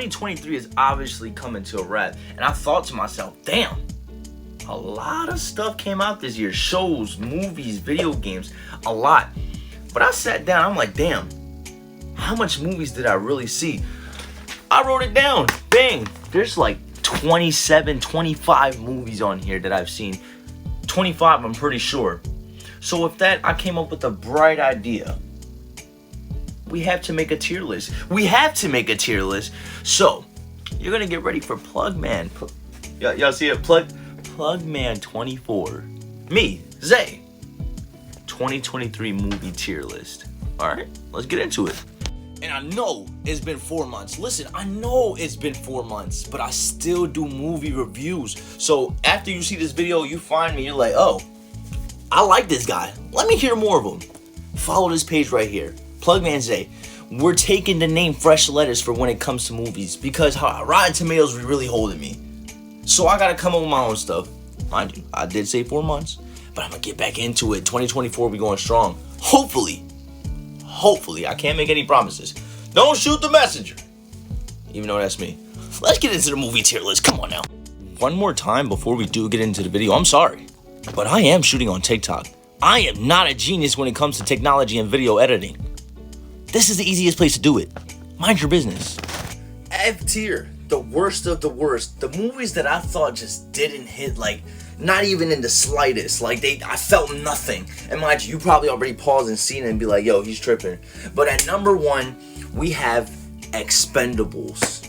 2023 is obviously coming to a wrap, and I thought to myself, damn, a lot of stuff came out this year. Shows, movies, video games, a lot. But I sat down, I'm like, damn, how much movies did I really see? I wrote it down. Bang. There's like 27, 25 movies on here that I've seen. 25, I'm pretty sure. So with that, I came up with a bright idea. We have to make a tier list. So, you're going to get ready for Plugman. Y'all see it? Plugman 24. Me, Zay. 2023 movie tier list. Alright, let's get into it. And I know it's been 4 months. Listen, I know it's been 4 months, but I still do movie reviews. So after you see this video, you find me, you're like, oh, I like this guy. Let me hear more of him. Follow this page right here. Plugman Zay. We're taking the name Fresh Letters for when it comes to movies because Rotten Tomatoes really holding me. So I gotta come up with my own stuff. Mind you, I did say 4 months, but I'm gonna get back into it. 2024, we going strong. Hopefully, I can't make any promises. Don't shoot the messenger. Even though that's me. Let's get into the movie tier list. Come on now. One more time before we do get into the video. I'm sorry, but I am shooting on TikTok. I am not a genius when it comes to technology and video editing. This is the easiest place to do it. Mind your business. F tier, the worst of the worst. The movies that I thought just didn't hit, like, not even in the slightest. Like, I felt nothing. And mind you, probably already paused and seen it and be like, yo, he's tripping. But at number one, we have Expendables.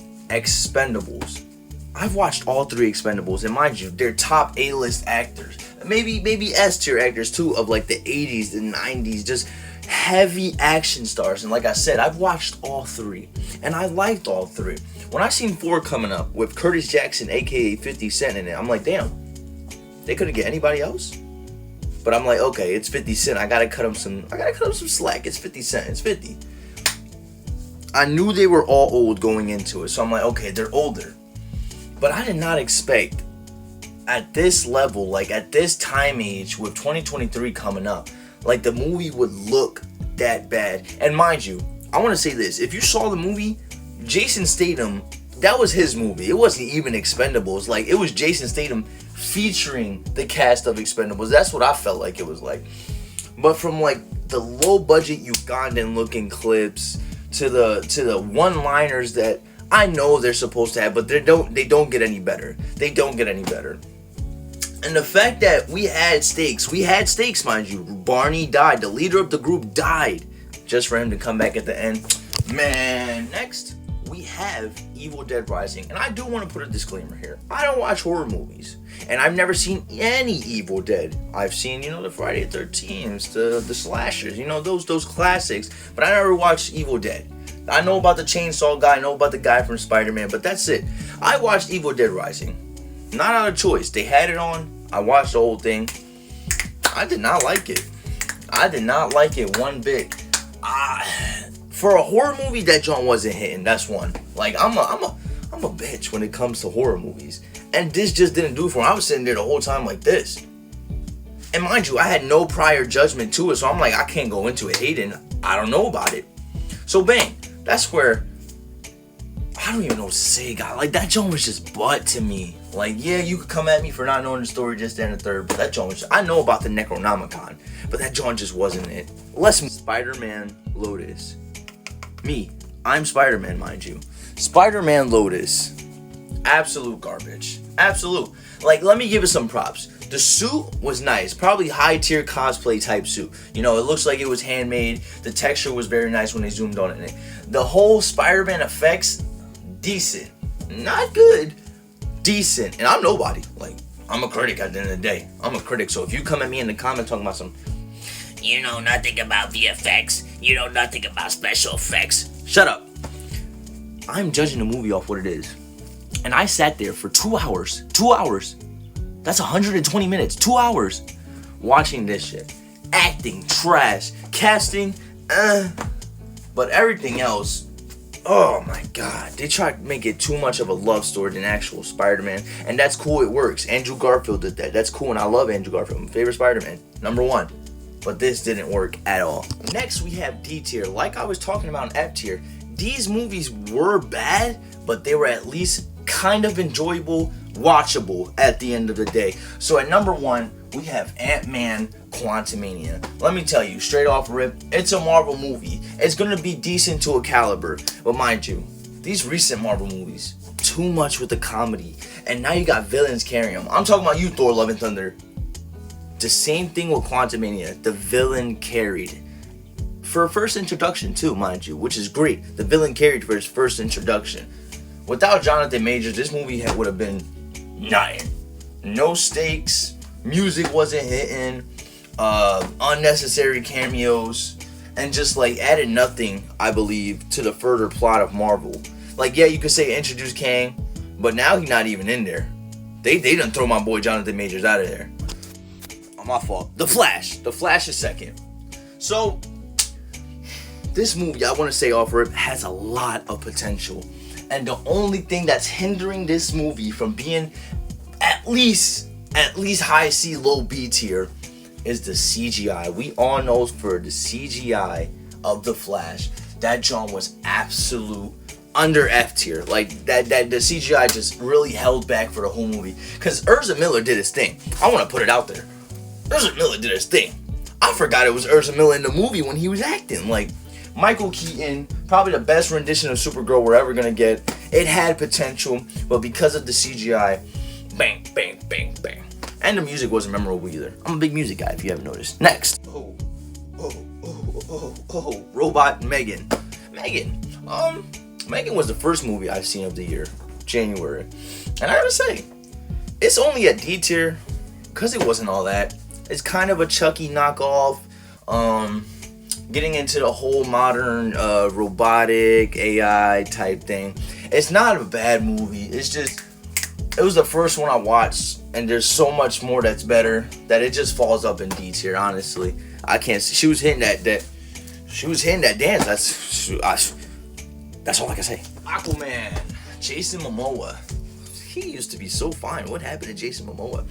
I've watched all three Expendables, and mind you, they're top A-list actors. Maybe S-tier actors too, of like the 80s, the 90s, just heavy action stars. And like I said, I've watched all three, and I liked all three. When I seen 4 coming up with Curtis Jackson, aka 50 Cent in it, I'm like, damn, they couldn't get anybody else. But I'm like, okay, it's 50 Cent. I gotta cut him some slack. It's 50 Cent. It's 50. I knew they were all old going into it, so I'm like, okay, they're older. But I did not expect at this level, like at this time age, with 2023 coming up, like the movie would look that bad. And mind you, I want to say this. If you saw the movie, Jason Statham, that was his movie. It wasn't even Expendables. Like, it was Jason Statham featuring the cast of Expendables. That's what I felt like it was like. But from like the low budget Ugandan looking clips to the one-liners that I know they're supposed to have, but they don't get any better. They don't get any better. And the fact that we had stakes, mind you. Barney died. The leader of the group died just for him to come back at the end. Man, next we have Evil Dead Rising. And I do want to put a disclaimer here. I don't watch horror movies. And I've never seen any Evil Dead. I've seen, the Friday the 13th, the slashers, those classics. But I never watched Evil Dead. I know about the chainsaw guy, I know about the guy from Spider-Man, but that's it. I watched Evil Dead Rising. Not out of choice. They had it on. I watched the whole thing. I did not like it. I did not like it one bit. For a horror movie, that joint wasn't hitting. That's one. Like, I'm a bitch when it comes to horror movies. And this just didn't do it for me. I was sitting there the whole time like this. And mind you, I had no prior judgment to it, so I'm like, I can't go into it hating. I don't know about it. So bang. That's where I don't even know what to say, God. Like, that joint was just butt to me. Like, yeah, you could come at me for not knowing the story just then and third, but that joint was I know about the Necronomicon, but that joint just wasn't it. Spider-Man Lotus. Me, I'm Spider-Man, mind you. Spider-Man Lotus. Absolute garbage. Absolute. Like, let me give it some props. The suit was nice, probably high-tier cosplay type suit. It looks like it was handmade. The texture was very nice when they zoomed on it. The whole Spider-Man effects, decent. Not good, decent. And I'm nobody. Like, I'm a critic at the end of the day. I'm a critic, so if you come at me in the comments talking about some, you know nothing about VFX, you know nothing about special effects, shut up. I'm judging the movie off what it is. And I sat there for 2 hours. 2 hours. That's 120 minutes, 2 hours, watching this shit. Acting, trash. Casting, but everything else, oh my God. They tried to make it too much of a love story than actual Spider-Man. And that's cool, it works. Andrew Garfield did that. That's cool, and I love Andrew Garfield. My favorite Spider-Man, number one. But this didn't work at all. Next, we have D tier. Like I was talking about in F tier, these movies were bad, but they were at least kind of enjoyable, watchable at the end of the day. So at number 1, we have Ant-Man Quantumania. Let me tell you, straight off rip, it's a Marvel movie. It's gonna be decent to a caliber, but mind you, these recent Marvel movies, too much with the comedy, and now you got villains carrying them. I'm talking about you, Thor: Love and Thunder. The same thing with Quantumania. The villain carried. For a first introduction too, mind you, which is great. The villain carried for his first introduction. Without Jonathan Majors, this movie would have been nothing. No stakes, music wasn't hitting, unnecessary cameos, and just like added nothing, I believe, to the further plot of Marvel. Like, yeah, you could say introduce Kang, but now he's not even in there. They done throw my boy Jonathan Majors out of there. Oh, my fault. The Flash is second. So this movie, I want to say off rip, has a lot of potential. And the only thing that's hindering this movie from being at least high C, low B tier is the CGI. We all know for the CGI of the Flash, that John was absolute under F tier. Like that the CGI just really held back for the whole movie. Cause Ezra Miller did his thing. I want to put it out there. Ezra Miller did his thing. I forgot it was Ezra Miller in the movie when he was acting. Like, Michael Keaton, probably the best rendition of Supergirl we're ever gonna get. It had potential, but because of the CGI, bang, bang, bang, bang. And the music wasn't memorable either. I'm a big music guy, if you haven't noticed. Next. Robot Megan. Megan was the first movie I've seen of the year, January. And I gotta say, it's only a D tier, because it wasn't all that. It's kind of a Chucky knockoff. Getting into the whole modern robotic AI type thing. It's not a bad movie. It's just, it was the first one I watched, and there's so much more that's better that it just falls up in D tier. Honestly, I can't see. She was hitting that. She was hitting that dance. That's all I can say. Aquaman, Jason Momoa. He used to be so fine. What happened to Jason Momoa?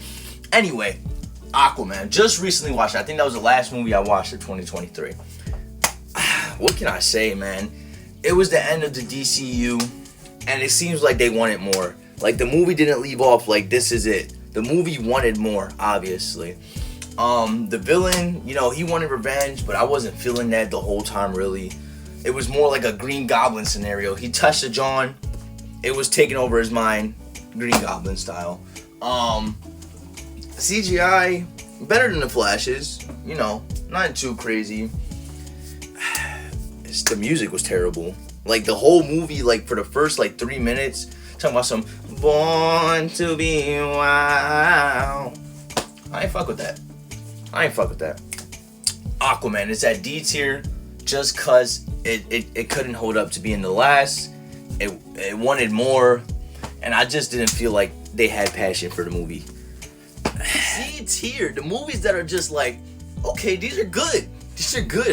Anyway, Aquaman. Just recently watched it. I think that was the last movie I watched in 2023. What can I say, man? It was the end of the DCU, and it seems like they wanted more. Like, the movie didn't leave off like this is it. The movie wanted more, obviously. The villain, you know, he wanted revenge, but I wasn't feeling that the whole time, really. It was more like a Green Goblin scenario. He touched a John, it was taking over his mind, Green Goblin style. CGI, better than the Flashes, you know, not too crazy. The music was terrible. Like, the whole movie, like, for the first, like, 3 minutes, talking about some Born to Be Wild. I ain't fuck with that. Aquaman is at D tier just cause it couldn't hold up to being the last. It wanted more, and I just didn't feel like they had passion for the movie. C tier, the movies that are just like, okay, these are good,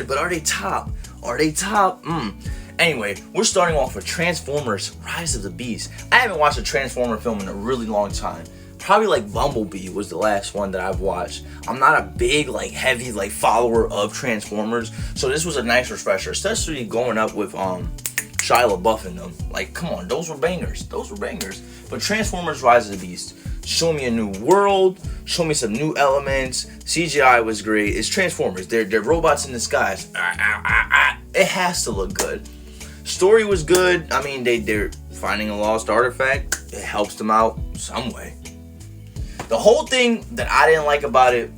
but are they top? Anyway, we're starting off with Transformers: Rise of the Beast. I haven't watched a Transformer film in a really long time. Probably like Bumblebee was the last one that I've watched. I'm not a big, like, heavy, like, follower of Transformers, so this was a nice refresher, especially going up with Shia LaBeouf in them. Like, come on, those were bangers. But Transformers: Rise of the Beast, show me a new world, show me some new elements. CGI was great. It's Transformers. They're robots in disguise. It has to look good. Story was good. I mean, they're finding a lost artifact. It helps them out some way. The whole thing that I didn't like about it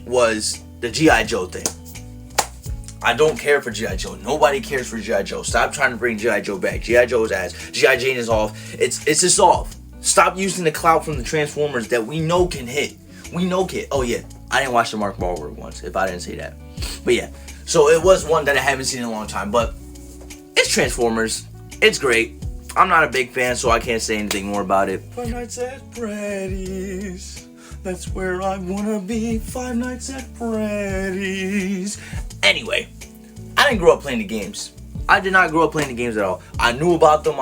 was the G.I. Joe thing. I don't care for G.I. Joe. Nobody cares for G.I. Joe. Stop trying to bring G.I. Joe back. G.I. Joe's ass. G.I. Jane is off. It's just off. Stop using the clout from the Transformers that we know can hit. Oh yeah, I didn't watch the Mark Wahlberg ones, if I didn't say that. But yeah, so it was one that I haven't seen in a long time. But it's Transformers. It's great. I'm not a big fan, so I can't say anything more about it. Five Nights at Freddy's, that's where I wanna be. Five Nights at Freddy's. Anyway, I didn't grow up playing the games. I did not grow up playing the games at all. I knew about them.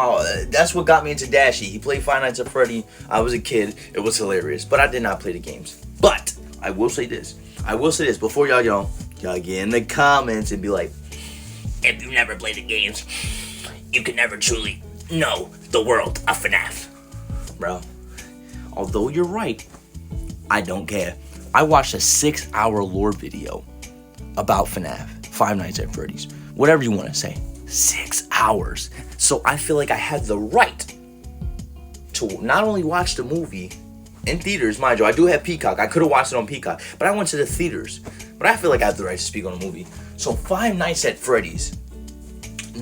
That's what got me into Dashy. He played Five Nights at Freddy. I was a kid. It was hilarious. But I did not play the games. But I will say this. Before y'all get in the comments and be like, if you never played the games, you can never truly know the world of FNAF. Bro, although you're right, I don't care. I watched a 6-hour lore video about FNAF, Five Nights at Freddy's, whatever you want to say. 6 hours. So I feel like I had the right to not only watch the movie in theaters, mind you, I do have Peacock. I could have watched it on Peacock, but I went to the theaters. But I feel like I have the right to speak on the movie. So Five Nights at Freddy's,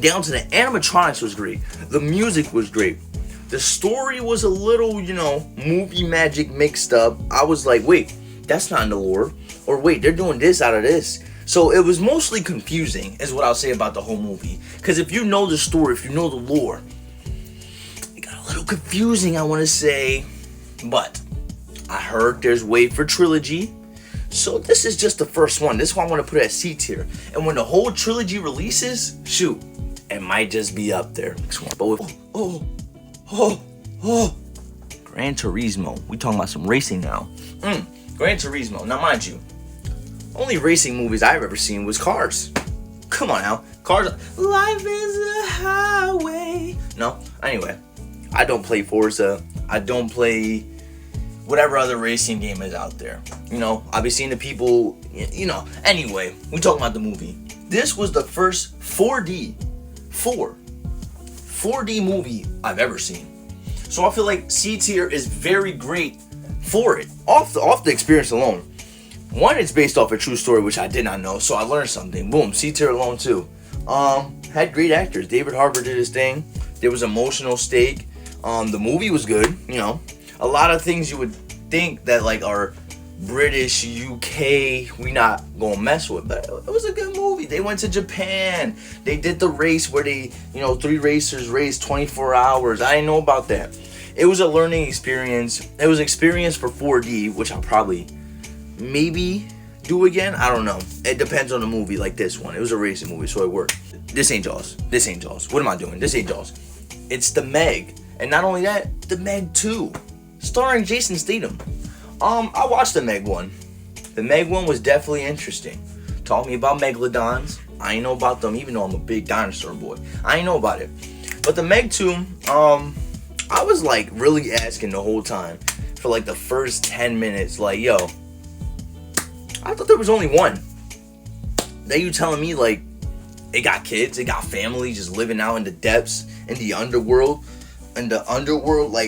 down to the animatronics was great. The music was great. The story was a little, movie magic mixed up. I was like, wait, that's not in the lore. Or wait, they're doing this out of this. So it was mostly confusing, is what I'll say about the whole movie. Because if you know the story, if you know the lore, it got a little confusing, I want to say. But I heard there's wait for trilogy. So this is just the first one. This is why I want to put it at C tier. And when the whole trilogy releases, shoot, it might just be up there. But with, Gran Turismo. We talking about some racing now. Gran Turismo. Now mind you, only racing movies I've ever seen was Cars. Come on now. Cars. Life is a highway. No. Anyway, I don't play Forza. I don't play whatever other racing game is out there. I'll be seeing the people, Anyway, we talking about the movie. This was the first 4D movie I've ever seen. So I feel like C tier is very great for it. Off the experience alone. One, it's based off a true story, which I did not know, so I learned something. Boom, C tier alone too. Had great actors. David Harbour did his thing. There was emotional stake. The movie was good. A lot of things you would think that like are British, UK, we not gonna mess with, but it was a good movie. They went to Japan. They did the race where they, 3 racers raced 24 hours. I didn't know about that. It was a learning experience. It was an experience for 4D, which I'll probably maybe do again. I don't know. It depends on the movie, like this one. It was a racing movie, so it worked. This ain't Jaws. What am I doing? This ain't Jaws. It's The Meg. And not only that, The Meg 2, starring Jason Statham. I watched The Meg 1. The Meg 1 was definitely interesting. Taught me about megalodons. I ain't know about them, even though I'm a big dinosaur boy. I ain't know about it. But The Meg 2, I was like really asking the whole time for like the first 10 minutes, like, yo, I thought there was only one. Then you telling me like it got kids, it got family just living out in the depths, in the underworld, like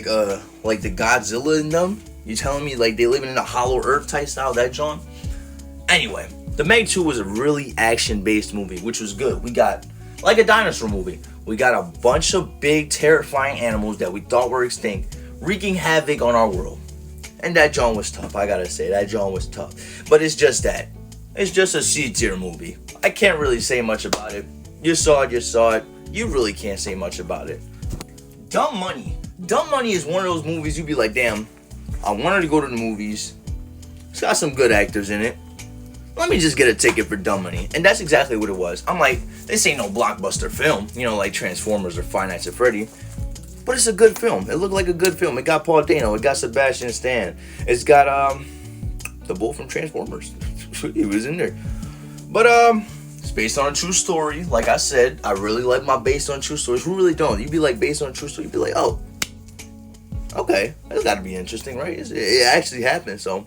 the Godzilla in them. You telling me like they living in a Hollow Earth type style, that John? Anyway, The Meg 2 was a really action-based movie, which was good. We got like a dinosaur movie. We got a bunch of big, terrifying animals that we thought were extinct, wreaking havoc on our world. And that John was tough, I gotta say. That John was tough. But it's just that. It's just a C-tier movie. I can't really say much about it. You saw it. You really can't say much about it. Dumb Money. Dumb Money is one of those movies you'd be like, damn, I wanted to go to the movies. It's got some good actors in it. Let me just get a ticket for Dumb Money. And that's exactly what it was. I'm like, this ain't no blockbuster film, like Transformers or Five Nights at Freddy. But it's a good film. It looked like a good film. It got Paul Dano. It got Sebastian Stan. It's got the bull from Transformers. He was in there. But it's based on a true story. Like I said, I really like my based on true stories. Who really don't? You'd be like, based on a true story. You'd be like, oh, okay, that's got to be interesting, right? It actually happened. So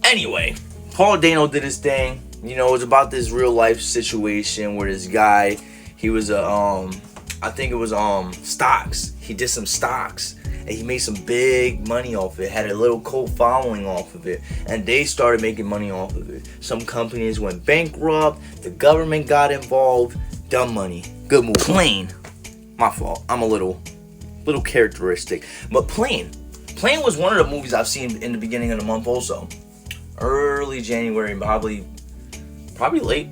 anyway, Paul Dano did his thing. It was about this real life situation where this guy, he was I think it was stocks. He did some stocks and he made some big money off it. Had a little cult following off of it, and they started making money off of it. Some companies went bankrupt. The government got involved. Dumb Money. Good movie. Plane. My fault. I'm a little characteristic. But Plane was one of the movies I've seen in the beginning of the month also. Early January, probably late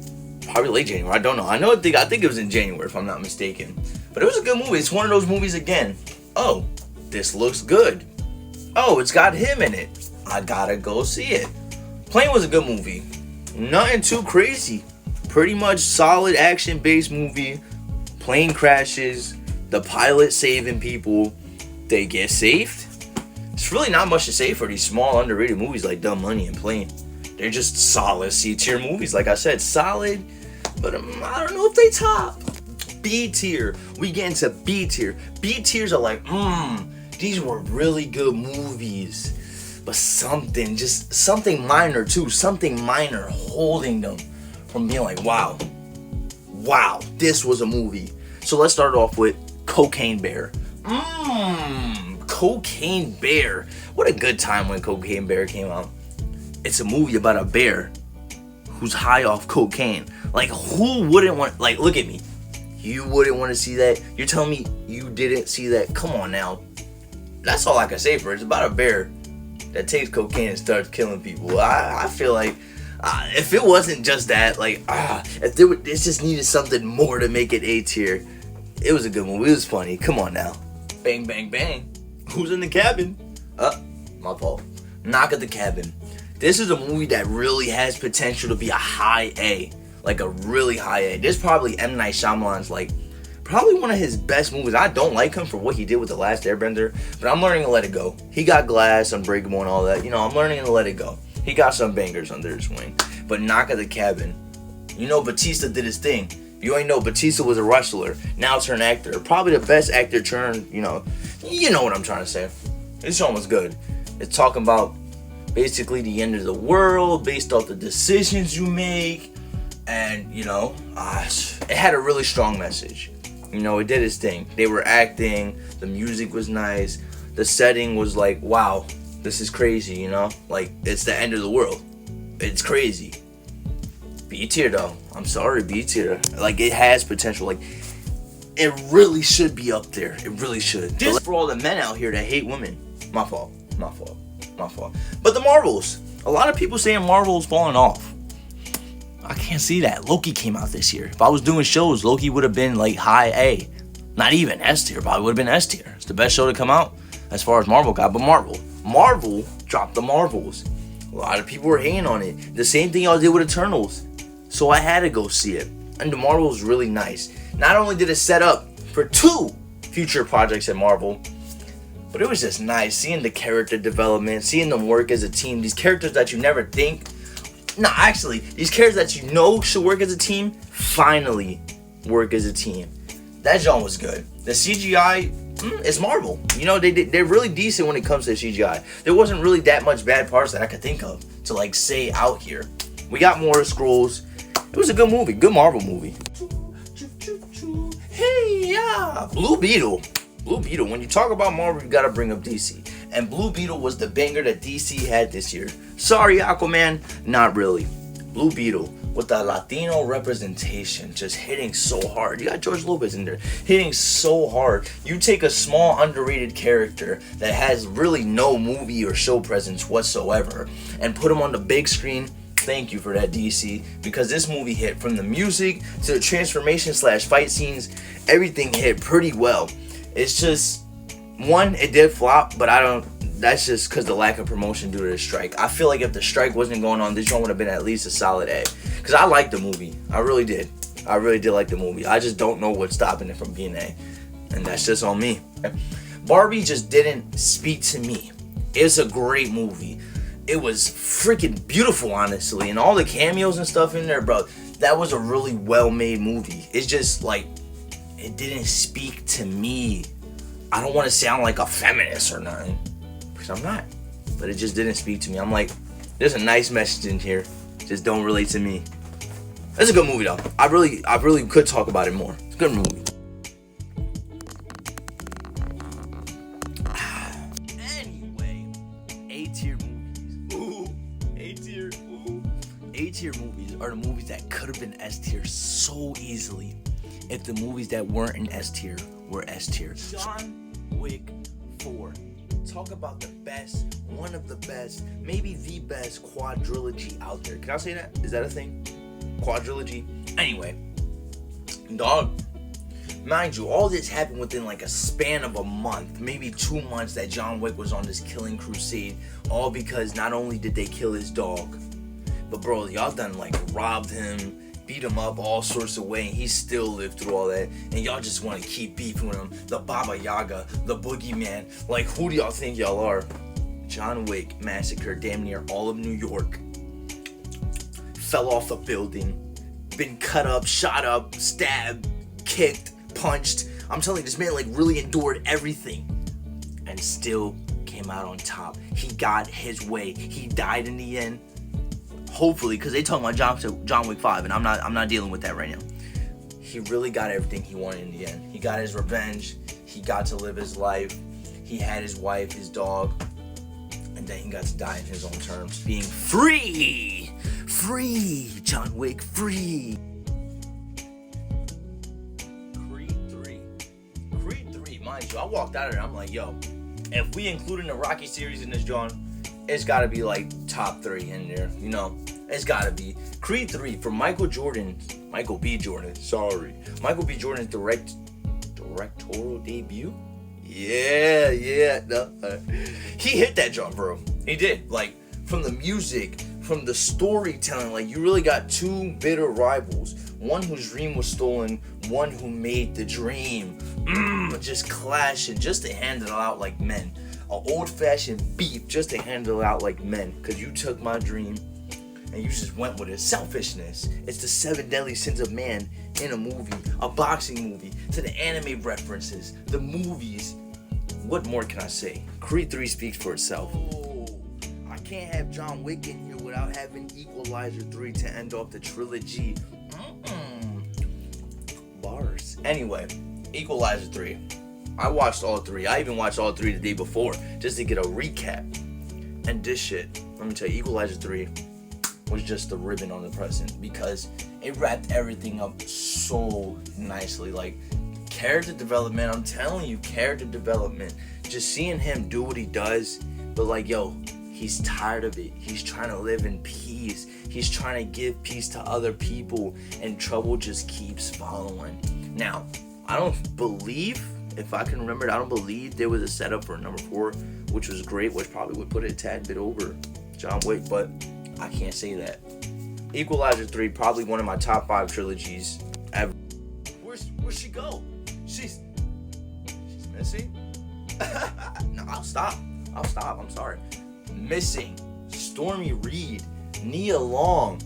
January. I don't know. I think it was in January if I'm not mistaken. But it was a good movie. It's one of those movies again. Oh, this looks good. Oh, it's got him in it. I gotta go see it. Plane was a good movie. Nothing too crazy. Pretty much solid action-based movie. Plane crashes. The pilot saving people. They get saved. It's really not much to say for these small, underrated movies like Dumb Money and Plane. They're just solid C-tier movies. Like I said, solid. But I don't know if they top. B tier. We get into B tier. B tiers are like, these were really good movies. But just something minor too. Something minor holding them from being like, wow, this was a movie. So let's start off with Cocaine Bear. Cocaine Bear. What a good time when Cocaine Bear came out. It's a movie about a bear who's high off cocaine. Like, who wouldn't want, like, look at me. You wouldn't want to see that? You're telling me you didn't see that? Come on now. That's all I can say for it. It's about a bear that takes cocaine and starts killing people. I feel like if it wasn't just that, like, if it just needed something more to make it A tier, it was a good movie. It was funny. Come on now. Bang, bang, bang. Who's in the cabin? My fault. Knock at the Cabin. This is a movie that really has potential to be a high A. Like a really high A. This is probably M. Night Shyamalan's, like, probably one of his best movies. I don't like him for what he did with The Last Airbender, but I'm learning to let it go. He got Glass, Unbreakable, and all that. You know, I'm learning to let it go. He got some bangers under his wing. But Knock at the Cabin. You know, Batista did his thing. You ain't know Batista was a wrestler. Now turned actor. Probably the best actor turned, you know what I'm trying to say. This song was good. It's talking about basically the end of the world based off the decisions you make. And, you know, it had a really strong message. You know, it did its thing. They were acting. The music was nice. The setting was like, wow, this is crazy, you know? Like, it's the end of the world. It's crazy. B tier, though. I'm sorry, B tier. Like, it has potential. Like, it really should be up there. It really should. Just for all the men out here that hate women. My fault. But the Marvels. A lot of people saying Marvel's falling off. I can't see that. Loki came out this year. If I was doing shows, Loki would have been like high A. Not even S tier. Probably would have been S tier. It's the best show to come out as far as Marvel got. But Marvel dropped the Marvels. A lot of people were hating on it. The same thing y'all did with Eternals. So I had to go see it. And the Marvel was really nice. Not only did it set up for 2 future projects at Marvel, but it was just nice seeing the character development, seeing them work as a team. These characters that you never think, these characters that you know should work as a team, finally work as a team. That genre was good. The CGI is Marvel. You know, they're really decent when it comes to CGI. There wasn't really that much bad parts that I could think of to like say out here. We got more Skrulls. It was a good movie, good Marvel movie. Hey, yeah, Blue Beetle. When you talk about Marvel, you gotta bring up DC. And Blue Beetle was the banger that DC had this year. Sorry, Aquaman, not really. Blue Beetle with the Latino representation just hitting so hard. You got George Lopez in there hitting so hard. You take a small underrated character that has really no movie or show presence whatsoever and put him on the big screen. Thank you for that, DC, because this movie hit from the music to the transformation / fight scenes. Everything hit pretty well. It's just, one, it did flop, but that's just because the lack of promotion due to the strike. I feel like if the strike wasn't going on, this one would have been at least a solid A. Because I liked the movie. I really did like the movie. I just don't know what's stopping it from being A. And that's just on me. Barbie just didn't speak to me. It's a great movie. It was freaking beautiful, honestly. And all the cameos and stuff in there, bro. That was a really well-made movie. It's just like, it didn't speak to me. I don't want to sound like a feminist or nothing, because I'm not. But it just didn't speak to me. I'm like, there's a nice message in here. Just don't relate to me. It's a good movie, though. I really could talk about it more. It's a good movie. Anyway, A-tier movies. Ooh, A-tier. Ooh. A-tier movies are the movies that could have been S-tier so easily if the movies that weren't in S tier were S tier. John Wick 4. Talk about the best, one of the best, maybe the best quadrilogy out there. Can I say that? Is that a thing? Quadrilogy? Anyway, dog, mind you, all this happened within like a span of a month, maybe 2 months that John Wick was on this killing crusade, all because not only did they kill his dog, but bro, y'all done like robbed him, beat him up all sorts of way, and he still lived through all that, and y'all just want to keep beefing with him. The Baba Yaga, the Boogeyman, like, who do y'all think y'all are? John Wick massacred damn near all of New York, fell off a building, been cut up, shot up, stabbed, kicked, punched. I'm telling you, this man like really endured everything and still came out on top. He got his way. He died in the end. Hopefully, because they talking about John Wick 5, and I'm not dealing with that right now. He really got everything he wanted in the end. He got his revenge. He got to live his life. He had his wife, his dog, and then he got to die in his own terms, being free. Free, John Wick, free. Creed 3, mind you, I walked out of there, I'm like, yo, if we including the Rocky series in this John, it's gotta be like top 3 in there, you know? It's gotta be. Creed 3 from Michael B. Jordan's directorial debut? Yeah, no. He hit that John, bro. He did. Like, from the music, from the storytelling, like, you really got two bitter rivals. One whose dream was stolen, one who made the dream. Just clashing, just to handle it out like men. An old-fashioned beef, just to handle it out like men. Because you took my dream, and you just went with it. Selfishness. It's the 7 deadly sins of man in a movie, a boxing movie, to the anime references, the movies. What more can I say? Creed 3 speaks for itself. I can't have John Wick in here without having Equalizer 3 to end off the trilogy. Bars. Anyway, Equalizer 3. I watched all 3. I even watched all 3 the day before just to get a recap. And this shit, let me tell you, Equalizer 3 was just the ribbon on the present because it wrapped everything up so nicely. Like, character development, I'm telling you, character development. Just seeing him do what he does, but like, yo, he's tired of it. He's trying to live in peace. He's trying to give peace to other people, and trouble just keeps following. Now, I don't believe, if I can remember it, I don't believe there was a setup for number 4, which was great, which probably would put it a tad bit over John Wick, but I can't say that. Equalizer 3, probably one of my top 5 trilogies ever. Where's she go? She's missing? No, I'll stop. I'm sorry. Missing. Stormy Reed. Nia Long.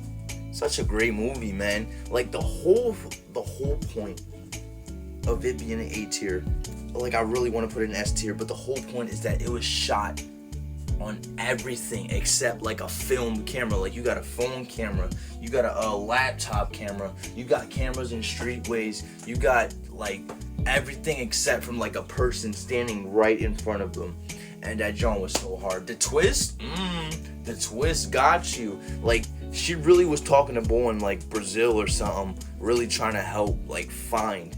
Such a great movie, man. Like, the whole point of it being an A tier, like, I really want to put it in S tier, but the whole point is that it was shot on everything except like a film camera. Like, you got a phone camera, you got a laptop camera, you got cameras in streetways, you got like everything except from like a person standing right in front of them. And that John was so hard. The twist got you. Like, she really was talking to boy in like Brazil or something, really trying to help like find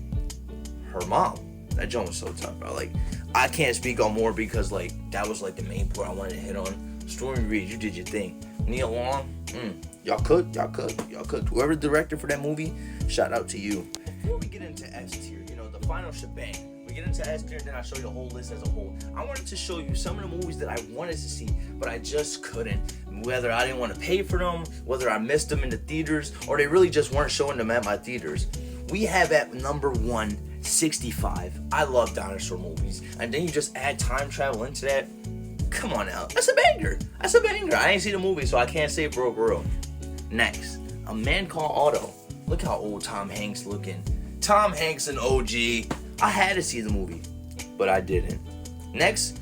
her mom. That John was so tough, bro. Like, I can't speak on more because like that was like the main point I wanted to hit on. Stormy Reed, you did your thing. Nia Long, y'all could. Whoever the director for that movie, shout out to you. Before we get into S tier, you know, the final shebang, we get into S tier, then I show you the whole list as a whole. I wanted to show you some of the movies that I wanted to see, but I just couldn't. Whether I didn't want to pay for them, whether I missed them in the theaters, or they really just weren't showing them at my theaters. We have at number 1, 65. I love dinosaur movies. And then you just add time travel into that. Come on now. That's a banger. I ain't seen the movie, so I can't say it broke real. Next, A Man Called Otto. Look how old Tom Hanks looking. Tom Hanks an OG. I had to see the movie, but I didn't. Next,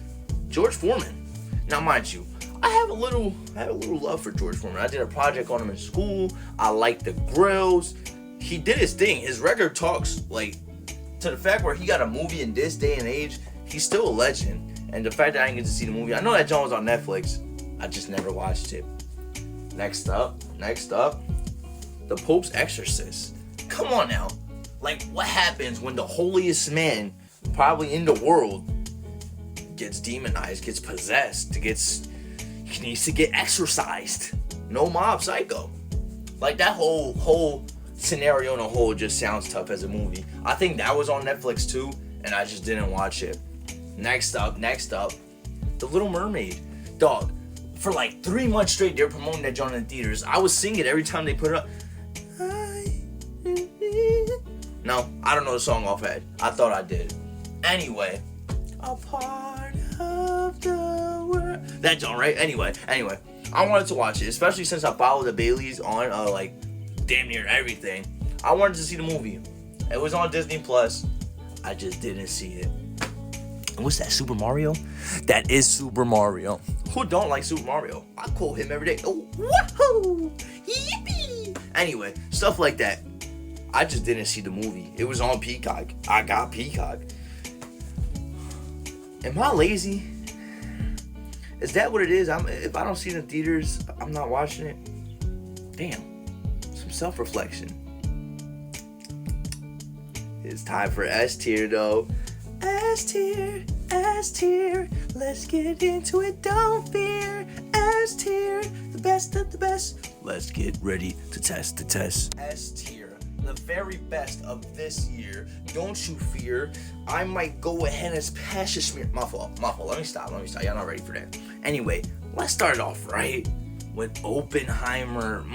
George Foreman. Now, mind you, I have a little love for George Foreman. I did a project on him in school. I like the grills. He did his thing. His record talks, like, to the fact where he got a movie in this day and age. He's still a legend. And the fact that I didn't get to see the movie, I know that John was on Netflix. I just never watched it. Next up, The Pope's Exorcist. Come on now. Like, what happens when the holiest man probably in the world gets demonized, gets possessed, he needs to get exorcised? No Mob Psycho. Like, that whole scenario in a whole just sounds tough as a movie. I think that was on Netflix too, and I just didn't watch it. Next up, The Little Mermaid. Dog, for like 3 months straight, they were promoting that John in the theaters. I would sing it every time they put it up. No, I don't know the song offhand. I thought I did. Anyway, a part of the world. That John, right? Anyway, I wanted to watch it, especially since I followed the Baileys on like damn near everything. I wanted to see the movie. It was on Disney Plus. I just didn't see it. And what's that, Super Mario? That is Super Mario. Who don't like Super Mario? I quote him every day. Oh, woohoo! Yippee! Anyway, stuff like that. I just didn't see the movie. It was on Peacock. I got Peacock. Am I lazy? Is that what it is? If I don't see it in theaters, I'm not watching it. Damn. Some self-reflection. It's time for S tier though. S tier, S tier. Let's get into it, don't fear. S tier, the best of the best. Let's get ready to test the test. S tier, the very best of this year. Don't you fear. I might go ahead and pass a smear. My fault. Let me stop. Y'all not ready for that. Anyway, let's start it off right with Oppenheimer.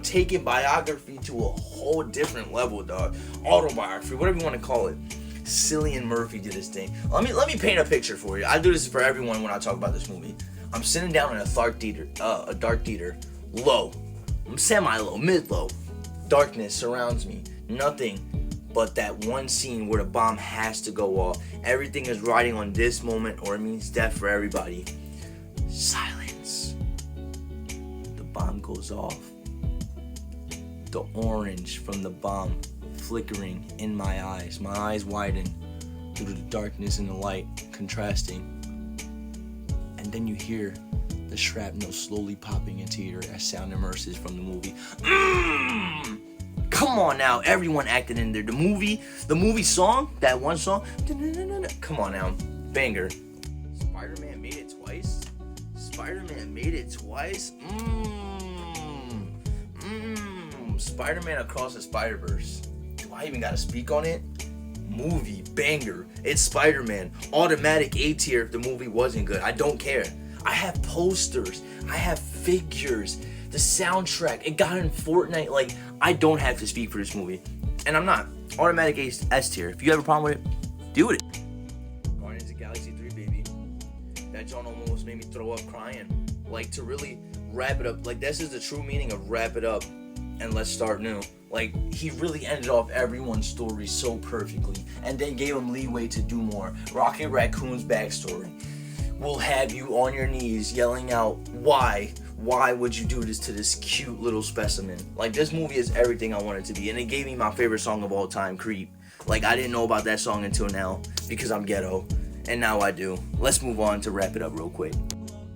Taking biography to a whole different level, dog. Autobiography, whatever you want to call it. Cillian Murphy did his thing. Let me paint a picture for you. I do this for everyone when I talk about this movie. I'm sitting down in a dark theater, low. I'm semi-low, mid-low. Darkness surrounds me. Nothing but that one scene where the bomb has to go off. Everything is riding on this moment, or it means death for everybody. Silence. The bomb goes off. The orange from the bomb flickering in my eyes. My eyes widen due to the darkness and the light contrasting. And then you hear the shrapnel slowly popping into your ear as sound emerges from the movie. Come on now, everyone acted in there. The movie song, that one song. Come on now, banger. Spider-Man made it twice. Spider-Man Across the Spider-Verse. Do I even gotta speak on it? Movie banger. It's Spider-Man. Automatic A tier if the movie wasn't good. I don't care. I have posters. I have figures. The soundtrack. It got in Fortnite. Like, I don't have to speak for this movie. And I'm not. Automatic S tier. If you have a problem with it, deal with it. Guardians of the Galaxy 3, baby. That John almost made me throw up crying. Like, to really wrap it up. Like, this is the true meaning of wrap it up and let's start new. Like, he really ended off everyone's story so perfectly and then gave him leeway to do more. Rocket Raccoon's backstory will have you on your knees yelling out, why would you do this to this cute little specimen? Like, this movie is everything I want it to be, and it gave me my favorite song of all time, Creep. Like, I didn't know about that song until now because I'm ghetto, and now I do. Let's move on to wrap it up real quick.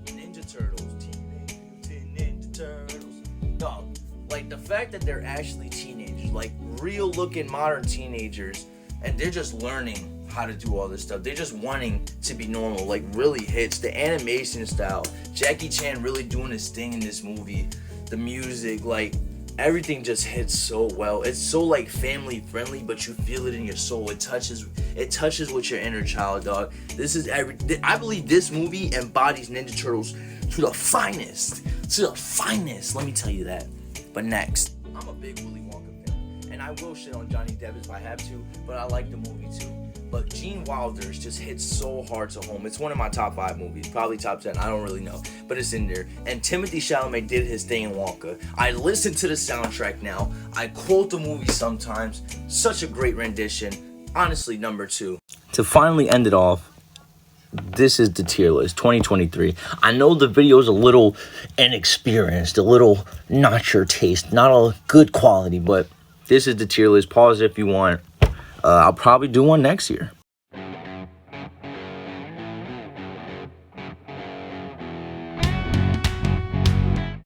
Ninja Turtles, Teenage Mutant Ninja Turtles. Dog, like, the fact that they're actually teenagers, like real looking modern teenagers, and they're just learning how to do all this stuff. They're just wanting to be normal, like, really hits. The animation style, Jackie Chan really doing his thing in this movie. The music, like, everything just hits so well. It's so, like, family friendly, but you feel it in your soul. It touches with your inner child, dog. I believe this movie embodies Ninja Turtles to the finest. Let me tell you that. But next, I'm a big Willy Wonka fan, and I will shit on Johnny Depp if I have to, but I like the movie too. But Gene Wilder's just hits so hard to home. It's one of my top 5 movies, probably top 10, I don't really know, but it's in there. And Timothée Chalamet did his thing in Wonka. I listen to the soundtrack now. I quote the movie sometimes. Such a great rendition. Honestly, number 2. To finally end it off, this is the tier list 2023. I know the video is a little inexperienced, a little not your taste, not a good quality, but this is the tier list. Pause if you want. I'll probably do one next year.